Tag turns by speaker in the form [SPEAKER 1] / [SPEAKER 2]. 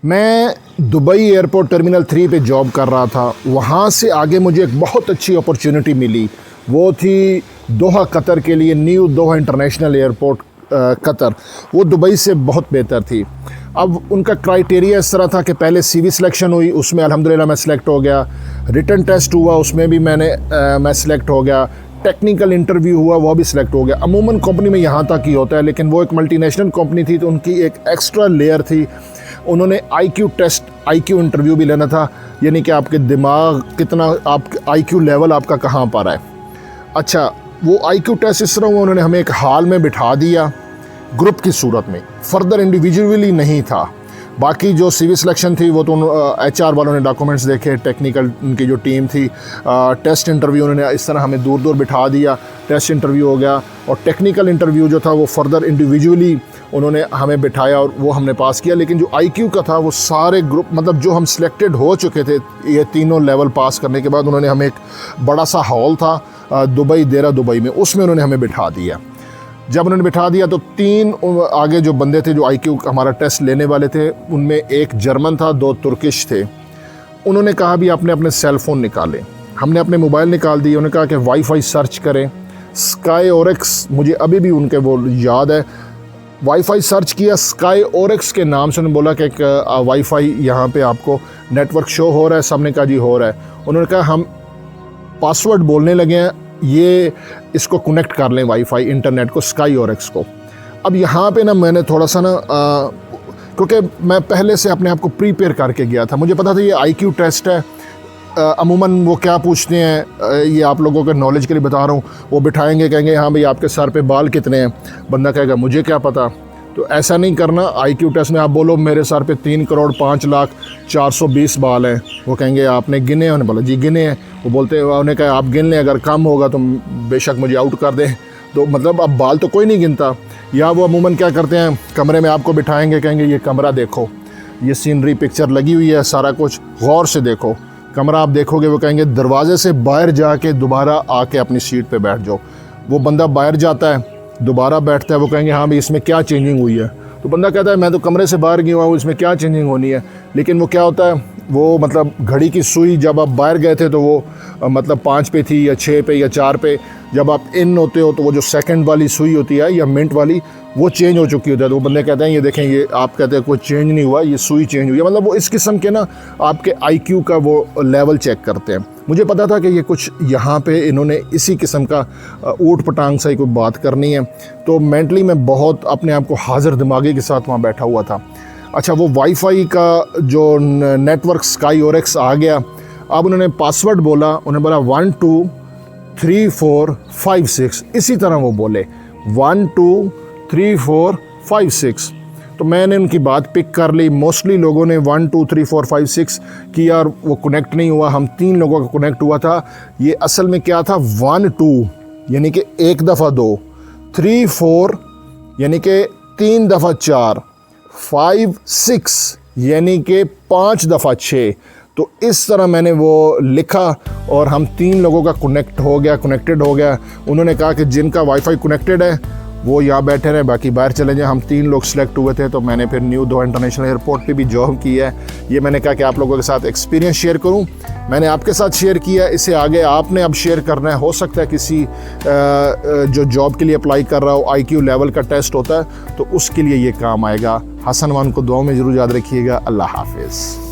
[SPEAKER 1] मैं Dubai airport terminal 3 पे job कर रहा था। वहाँ से आगे मुझे एक बहुत अच्छी अपॉर्चुनिटी मिली, वो थी दोहा कतर के लिए, न्यू दोहा इंटरनेशनल एयरपोर्ट कतर। वो दुबई से बहुत बेहतर थी। अब उनका क्राइटेरिया इस तरह था कि पहले सीवी सिलेक्शन हुई, उसमें अल्हम्दुलिल्लाह मैं सिलेक्ट हो गया। रिटन टेस्ट हुआ, उसमें भी मैं सिलेक्ट हो गया। टेक्निकल इंटरव्यू हुआ, वो भी सिलेक्ट हो गया। अमूमन कंपनी में यहाँ तक ही होता है, लेकिन वो एक मल्टीनेशनल कंपनी थी तो उनकी एक एक्स्ट्रा लेयर थी। उन्होंने आईक्यू टेस्ट, आईक्यू इंटरव्यू भी लेना था, यानी कि आपके दिमाग कितना, आप आईक्यू लेवल आपका कहाँ पर है। अच्छा, वो आईक्यू टेस्ट इस तरह हुआ, उन्होंने हमें एक हाल में बिठा दिया ग्रुप की सूरत में, फर्दर इंडिविजुअली नहीं था। बाकी जो सिविल सिलेक्शन थी वो तो HR वालों ने डॉक्यूमेंट्स देखे, टेक्निकल उनकी जो टीम थी, टेस्ट इंटरव्यू उन्होंने इस तरह हमें दूर दूर बिठा दिया। टेस्ट इंटरव्यू हो गया और टेक्निकल इंटरव्यू जो था वो फर्दर इंडिविजुअली उन्होंने हमें बिठाया और वो हमने पास किया। लेकिन जो IQ का था वो सारे ग्रुप, मतलब जो हम सिलेक्टेड हो चुके थे ये तीनों लेवल पास करने के बाद, उन्होंने हमें एक बड़ा सा हॉल था दुबई, देरा दुबई में, उसमें उन्होंने हमें बिठा दिया। जब उन्होंने बिठा दिया तो 3 आगे जो बंदे थे जो IQ हमारा टेस्ट लेने वाले थे, उनमें एक जर्मन था, 2 तुर्किश थे। उन्होंने कहा भी आपने अपने सेल फ़ोन निकालें। हमने अपने मोबाइल निकाल दिए। उन्होंने कहा कि वाईफाई सर्च करें, स्काई ओरेक्स, मुझे अभी भी उनके वो याद है। वाईफाई सर्च किया, स्काई ओरेक्स के नाम से। उन्होंने बोला कि एक वाईफाई यहाँ पे आपको नेटवर्क शो हो रहा है। सबने कहा जी हो रहा है। उन्होंने कहा हम पासवर्ड बोलने लगे हैं, ये इसको कनेक्ट कर लें वाईफाई इंटरनेट को, स्काई ओरेक्स को। अब यहाँ पे ना मैंने थोड़ा सा ना क्योंकि मैं पहले से अपने आप को प्रीपेयर करके गया था, मुझे पता था ये IQ टेस्ट है। अमूमन वो क्या पूछते हैं, ये आप लोगों के नॉलेज के लिए बता रहा हूँ, वो बिठाएंगे, कहेंगे हाँ भाई आपके सर पे बाल कितने हैं। बंदा कहेगा मुझे क्या पता। तो ऐसा नहीं करना। IQ टेस्ट में आप बोलो मेरे सर पे 3,05,04,20 बाल हैं। वो कहेंगे आपने गिने? उन्होंने बोला जी गिने हैं। वो बोलते हैं, उन्हें कहा आप गिन लें, अगर कम होगा तो बेशक मुझे आउट कर दें। तो मतलब अब बाल तो कोई नहीं गिनता। या वो अमूमन क्या करते हैं, कमरे में आपको बिठाएंगे, कहेंगे ये कमरा देखो, ये सीनरी पिक्चर लगी हुई है, सारा कुछ गौर से देखो। कमरा आप देखोगे, वो कहेंगे दरवाजे से बाहर जाके दोबारा आके अपनी सीट पे बैठ जाओ। वो बंदा बाहर जाता है, दोबारा बैठता है, वो कहेंगे हाँ भाई इसमें क्या चेंजिंग हुई है। तो बंदा कहता है मैं तो कमरे से बाहर गया हूँ, इसमें क्या चेंजिंग होनी है। लेकिन वो क्या होता है, वो मतलब घड़ी की सुई जब आप बाहर गए थे तो वो मतलब 5 पे थी या 6 पे या 4 पे। जब आप इन होते हो तो वो जो सेकंड वाली सुई होती है या मिनट वाली, वो चेंज हो चुकी होती है। तो वो बंदे कहते हैं ये देखें, ये आप कहते हैं कोई चेंज नहीं हुआ, ये सुई चेंज हुई है। मतलब वो इस किस्म के ना आपके IQ का वो लेवल चेक करते हैं। मुझे पता था कि ये कुछ यहाँ पे इन्होंने इसी किस्म का ऊट पटांग सा ही कोई बात करनी है। तो मेंटली मैं बहुत अपने आप को हाजिर दिमागी के साथ वहाँ बैठा हुआ था। अच्छा, वो वाईफाई का जो नेटवर्क स्काई ओरेक्स आ गया। अब उन्होंने पासवर्ड बोला, उन्होंने बोला 1 2 3 4 5 6, इसी तरह वो बोले 1 2 3 4 5 6। तो मैंने उनकी बात पिक कर ली। मोस्टली लोगों ने 1 2 3 4 5 6 किया और वो कनेक्ट नहीं हुआ। हम 3 लोगों का कनेक्ट हुआ था। ये असल में क्या था, 1 2 यानी कि 1 दफ़ा 2, 3 4 यानी कि 3 दफ़ा 4, 5 6 यानी कि 5 दफ़ा 6। तो इस तरह मैंने वो लिखा और हम 3 लोगों का कनेक्टेड हो गया। उन्होंने कहा कि जिनका वाईफाई कनेक्टेड है वो यहाँ बैठे रहे, बाकी बाहर चले जाएं। हम 3 लोग सिलेक्ट हुए थे। तो मैंने फिर न्यू दोहा इंटरनेशनल एयरपोर्ट पे भी जॉब की है। ये मैंने कहा कि आप लोगों के साथ एक्सपीरियंस शेयर करूं। मैंने आपके साथ शेयर किया, इसे आगे आपने अब शेयर करना है। हो सकता है किसी जो जॉब के लिए अप्लाई कर रहा हो, IQ लेवल का टेस्ट होता है, तो उसके लिए ये काम आएगा। हसन मान को दुआ में ज़रूर याद रखिएगा। अल्लाह हाफिज़।